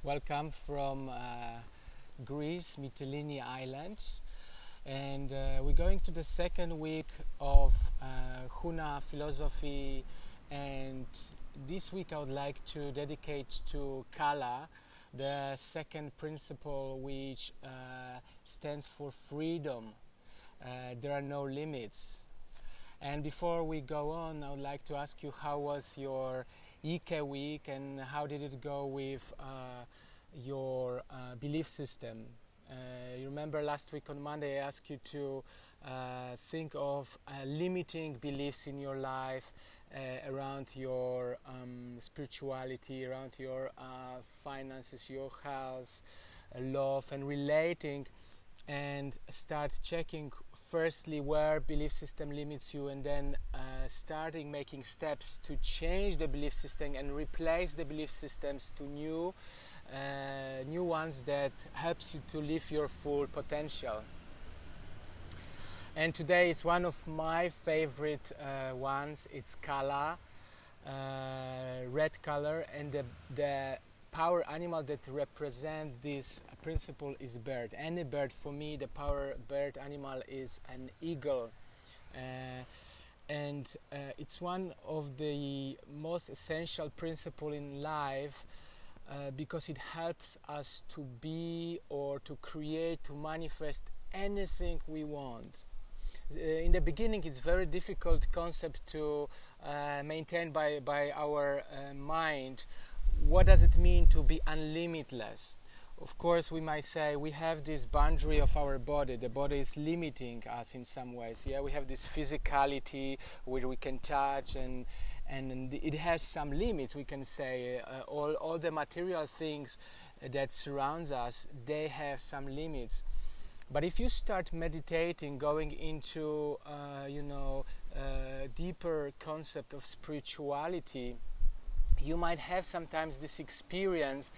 Welcome from Greece, Mytilene Island, and we're going to the second week of Huna philosophy, and this week I would like to dedicate to Kala, the second principle, which stands for freedom. There are no limits. And before we go on, I would like to ask you, how was your Ike week and how did it go with your belief system? You remember last week on Monday I asked you to think of limiting beliefs in your life around your spirituality, around your finances, your health, love and relating, and start checking firstly where belief system limits you, and then starting making steps to change the belief system and replace the belief systems to new ones that helps you to live your full potential. And today it's one of my favorite ones. It's Kala, red color, and the power animal that represents this principle is bird. Any bird, for me, the power bird animal is an eagle. And it's one of the most essential principles in life because it helps us to be or to create, to manifest anything we want. In the beginning, it's very difficult concept to maintain by our mind. What does it mean to be unlimitless? Of course, we might say we have this boundary of our body. The body is limiting us in some ways. Yeah, we have this physicality where we can touch, and it has some limits. We can say all the material things that surrounds us, they have some limits. But if you start meditating, going into deeper concept of spirituality, you might have sometimes this experience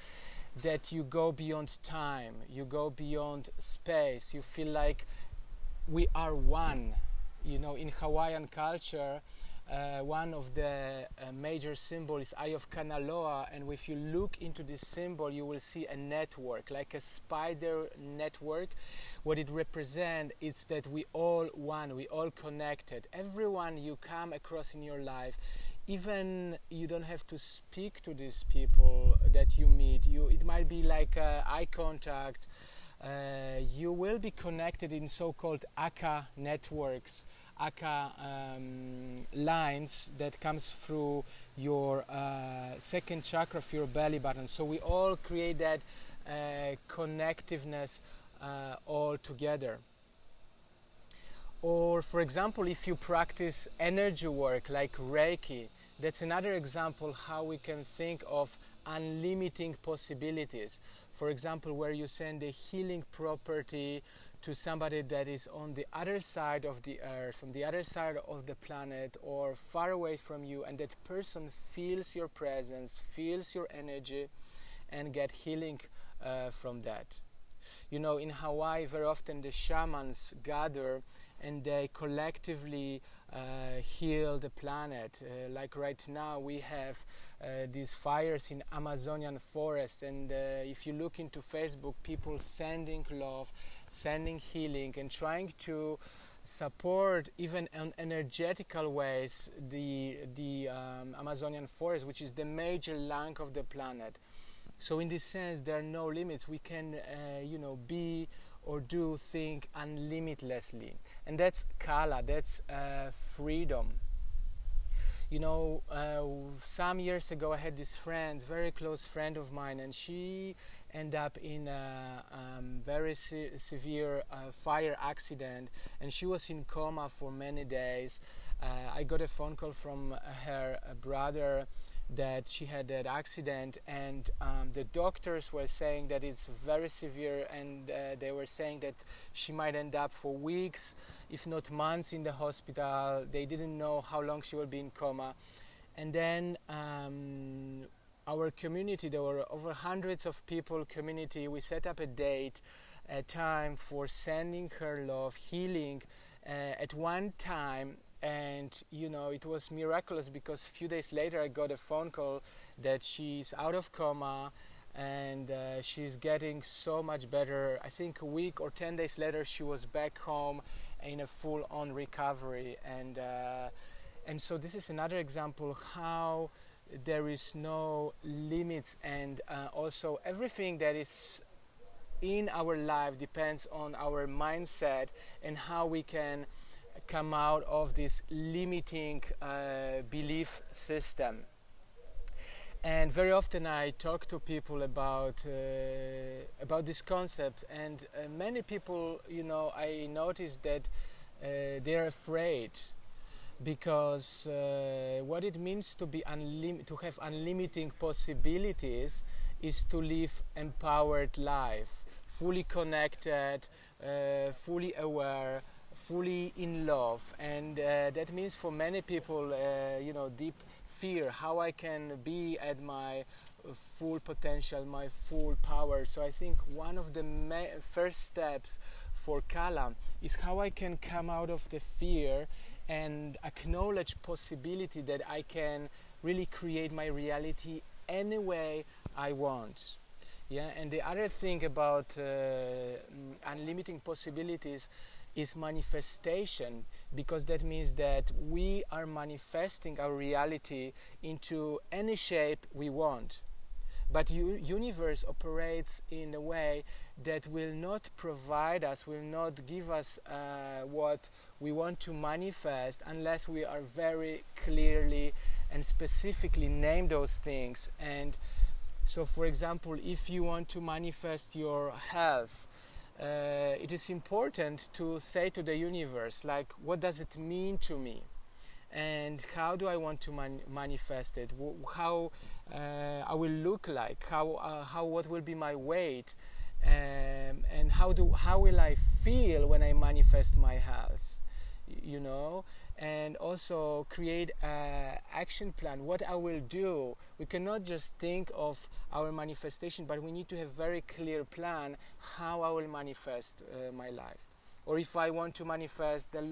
that you go beyond time, you go beyond space, you feel like we are one. You know, in Hawaiian culture, one of the major symbols is Eye of Kanaloa, and if you look into this symbol, you will see a network, like a spider network. What it represents is that we all one, we all connected. Everyone you come across in your life, even you don't have to speak to these people that you meet. It might be like eye contact. You will be connected in so-called Aka networks, Aka lines that comes through your second chakra of your belly button. So we all create that connectiveness all together. Or, for example, if you practice energy work like Reiki, that's another example how we can think of unlimiting possibilities. For example, where you send a healing property to somebody that is on the other side of the earth, on the other side of the planet, or far away from you, and that person feels your presence, feels your energy, and get healing from that. You know, in Hawaii, very often the shamans gather and they collectively heal the planet. Like right now we have these fires in Amazonian forest, and if you look into Facebook, people sending love, sending healing, and trying to support even in energetical ways the Amazonian forest, which is the major lung of the planet. So in this sense, there are no limits. We can be or do think unlimitlessly, and that's Kala, that's freedom. You know, some years ago I had this friend, very close friend of mine, and she ended up in a very severe fire accident, and she was in coma for many days. I got a phone call from her brother that she had that accident, and the doctors were saying that it's very severe, and they were saying that she might end up for weeks, if not months, in the hospital. They didn't know how long she will be in coma. And then our community, there were over hundreds of people community, we set up a date, a time for sending her love, healing at one time. And you know, it was miraculous because a few days later I got a phone call that she's out of coma, and she's getting so much better. I think a week or 10 days later she was back home in a full-on recovery, and so this is another example how there is no limits, and also everything that is in our life depends on our mindset and how we can come out of this limiting belief system. And very often I talk to people about this concept, and many people, I notice that they're afraid, because what it means to be to have unlimited possibilities is to live empowered life, fully connected, fully aware, fully in love, and that means for many people, deep fear, how I can be at my full potential, my full power. So I think one of the first steps for Kala is how I can come out of the fear and acknowledge possibility that I can really create my reality any way I want. Yeah, and the other thing about unlimited possibilities is manifestation, because that means that we are manifesting our reality into any shape we want. But universe operates in a way that will not provide us, will not give us what we want to manifest unless we are very clearly and specifically name those things. And so, for example, if you want to manifest your health, it is important to say to the universe, like, what does it mean to me? And how do I want to manifest it? How I will look like? What will be my weight? And how will I feel when I manifest my health? And also create an action plan, what I will do. We cannot just think of our manifestation, but we need to have very clear plan how I will manifest my life. Or if I want to manifest the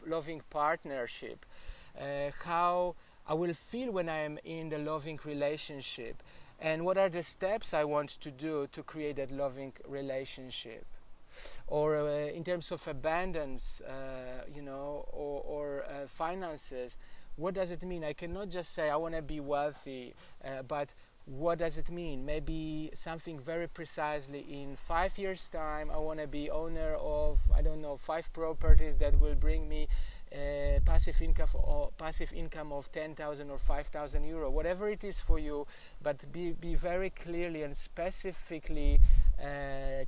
loving partnership, how I will feel when I am in the loving relationship, and what are the steps I want to do to create that loving relationship. Or in terms of abundance, or finances, what does it mean? I cannot just say I want to be wealthy, but what does it mean? Maybe something very precisely in 5 years' time, I want to be owner of, 5 properties that will bring me passive income of 10,000 or 5,000 euro, whatever it is for you, but be very clearly and specifically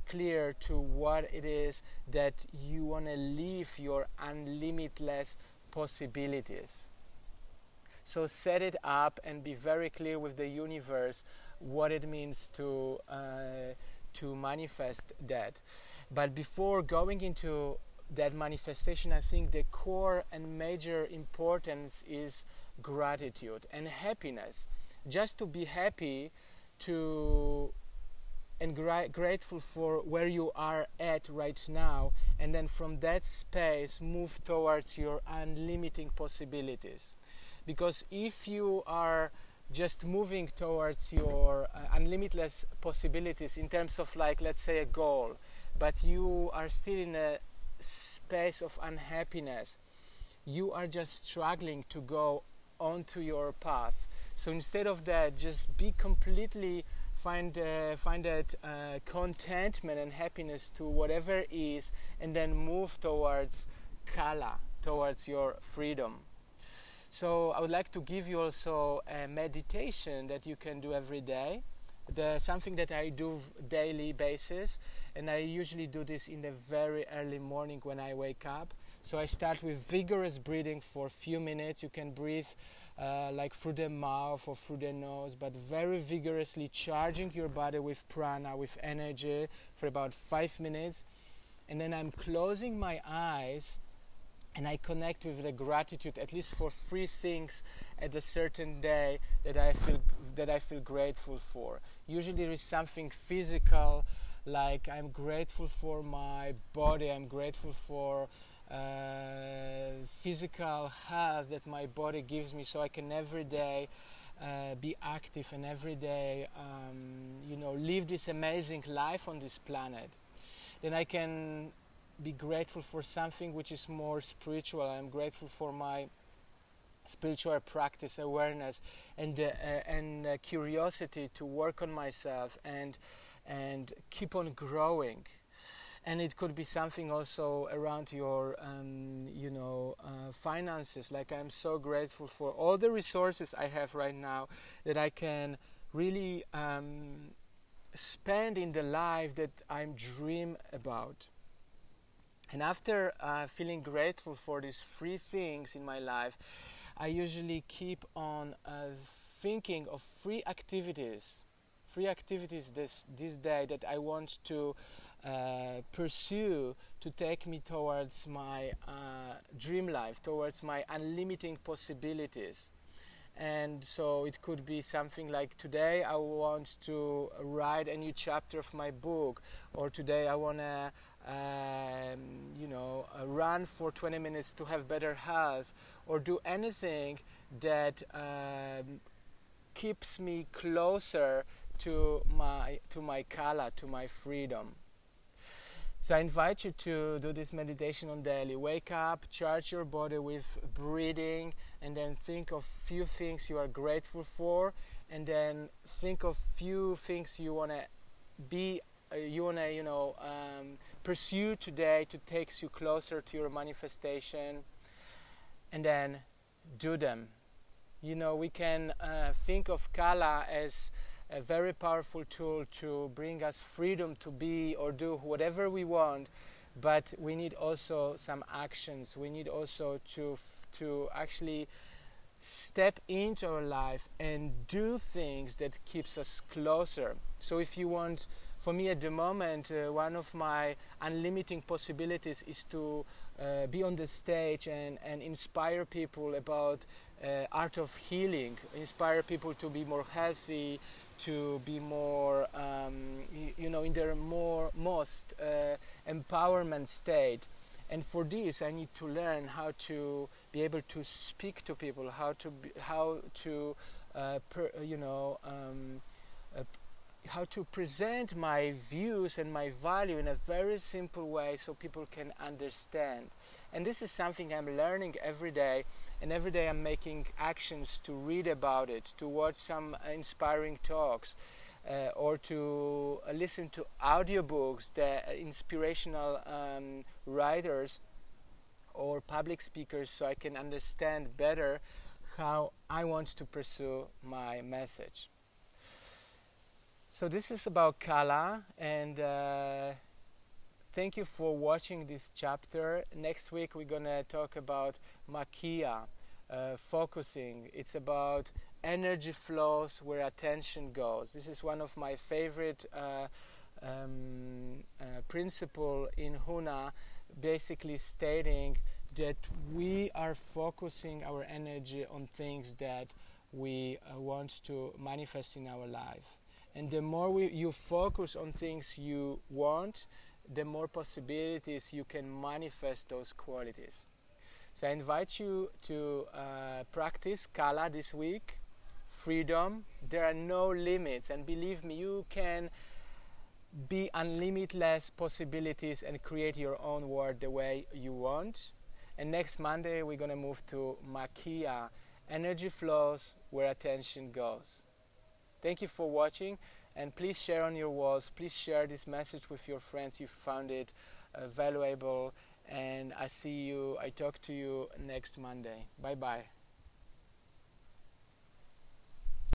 clear to what it is that you want to live your unlimitless possibilities. So set it up and be very clear with the universe what it means to manifest that. But before going into that manifestation, I think the core and major importance is gratitude and happiness. Just to be happy and grateful for where you are at right now, and then from that space move towards your unlimited possibilities. Because if you are just moving towards your unlimited possibilities in terms of, like, let's say a goal, but you are still in a space of unhappiness, you are just struggling to go onto your path. So instead of that, just be completely find that contentment and happiness to whatever is, and then move towards Kala, towards your freedom. So I would like to give you also a meditation that you can do every day. Something that I do daily basis, and I usually do this in the very early morning when I wake up. So I start with vigorous breathing for a few minutes. You can breathe like through the mouth or through the nose, but very vigorously charging your body with prana, with energy, for about 5 minutes. And then I'm closing my eyes and I connect with the gratitude, at least for 3 things at a certain day that I feel grateful for. Usually there is something physical, like I'm grateful for my body, I'm grateful for physical health that my body gives me, so I can every day be active and every day, live this amazing life on this planet, then I can be grateful for something which is more spiritual. I'm grateful for my spiritual practice, awareness, and curiosity to work on myself and keep on growing. And it could be something also around your finances. Like, I'm so grateful for all the resources I have right now that I can really spend in the life that I dream about. And after feeling grateful for these three things in my life, I usually keep on thinking of three activities this day that I want to pursue to take me towards my dream life, towards my unlimited possibilities. And so it could be something like, today I want to write a new chapter of my book, or today I want to run for 20 minutes to have better health, or do anything that keeps me closer to my kala, to my freedom. So I invite you to do this meditation on daily. Wake up, charge your body with breathing, and then think of few things you are grateful for, and then think of few things you want to pursue today to take you closer to your manifestation, and then do them. We can think of kala as a very powerful tool to bring us freedom to be or do whatever we want, but we need also some actions. We need also to actually step into our life and do things that keeps us closer. So if you want, for me at the moment, one of my unlimited possibilities is to be on the stage and inspire people about art of healing, inspire people to be more healthy, to be more, in their most empowerment state. And for this, I need to learn how to be able to speak to people, how to present my views and my value in a very simple way so people can understand. And this is something I'm learning every day, and every day I'm making actions to read about it, to watch some inspiring talks, or to listen to audiobooks, the inspirational writers or public speakers, so I can understand better how I want to pursue my message. So this is about kala, and thank you for watching this chapter. Next week we're gonna talk about makia, focusing. It's about energy flows where attention goes. This is one of my favorite principle in Huna, basically stating that we are focusing our energy on things that we want to manifest in our life. And the more you focus on things you want, the more possibilities you can manifest those qualities. So I invite you to practice kala this week. Freedom. There are no limits, and believe me, you can be unlimitless possibilities and create your own world the way you want. And next Monday we're going to move to makia, energy flows where attention goes. Thank you for watching, and please share on your walls. Please share this message with your friends. You found it valuable, and I talk to you next Monday. Bye bye.